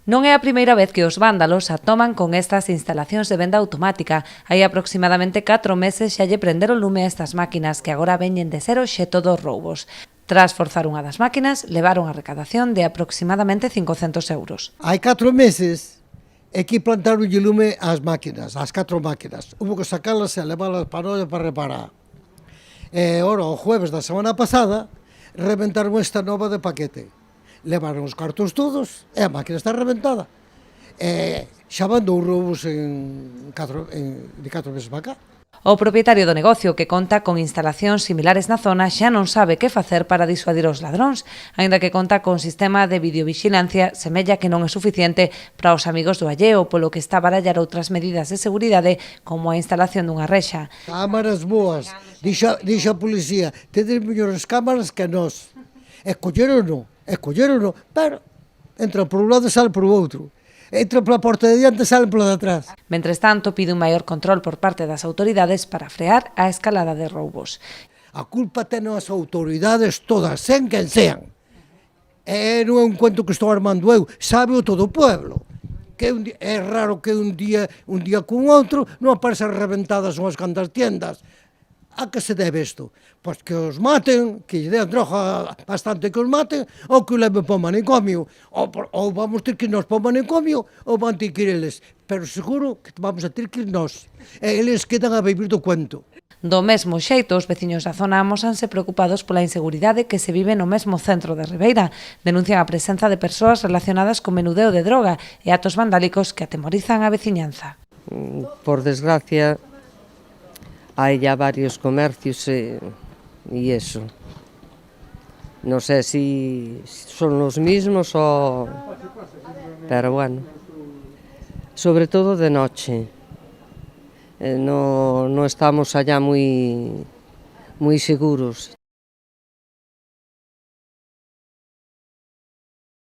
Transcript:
Non é a primeira vez que os vándalos atoman con estas instalacións de venda automática. Hai aproximadamente 4 meses xa lle prenderon lume a estas máquinas que agora veñen de ser obxecto dos roubos. Tras forzar unha das máquinas, levaron a recadación de aproximadamente 500 euros. Hai 4 meses é que plantaron lume ás máquinas, ás 4 máquinas. Hubo que sacarlas e leválas para olla para reparar. E ora, o jueves da semana pasada, reventaron esta nova de paquete. Levaron os cartos todos e a máquina está reventada. Xa van 2 roubos de 4 meses para cá. O propietario do negocio, que conta con instalacións similares na zona, xa non sabe que facer para disuadir os ladróns. Aínda que conta con sistema de videovixilancia, semella que non é suficiente para os amigos do alleo, polo que está a barallar outras medidas de seguridade, como a instalación dunha rexa. Cámaras boas, dixo a policía, tedes mellores cámaras que nós. Escolleron, pero entra por un lado e sale por outro. Entra pola porta de diante e salen pola de atrás. Mentres tanto, pide un maior control por parte das autoridades para frear a escalada de roubos. A culpa ten as autoridades todas, sen quen sean. Non é un cuento que estou armando eu, sabe o todo o pueblo. Que é raro que un día con outro non aparecen reventadas unhas cantas tiendas. A que se debe isto? Pois que os maten, que lle den droga bastante que os maten, ou que o leven para o manicomio. Ou vamos ter que ir nós para o manicomio, ou van ter que ir eles. Pero seguro que vamos a ter que ir nós. E eles quedan a vivir do cuento. Do mesmo xeito, os veciños da zona amósanse preocupados pola inseguridade que se vive no mesmo centro de Ribeira. Denuncian a presenza de persoas relacionadas con menudeo de droga e actos vandálicos que atemorizan a veciñanza. Por desgracia, hai ya varios comercios e eso. Non sei si son os mismos o... Pero bueno, sobre todo de noche. No estamos allá moi seguros.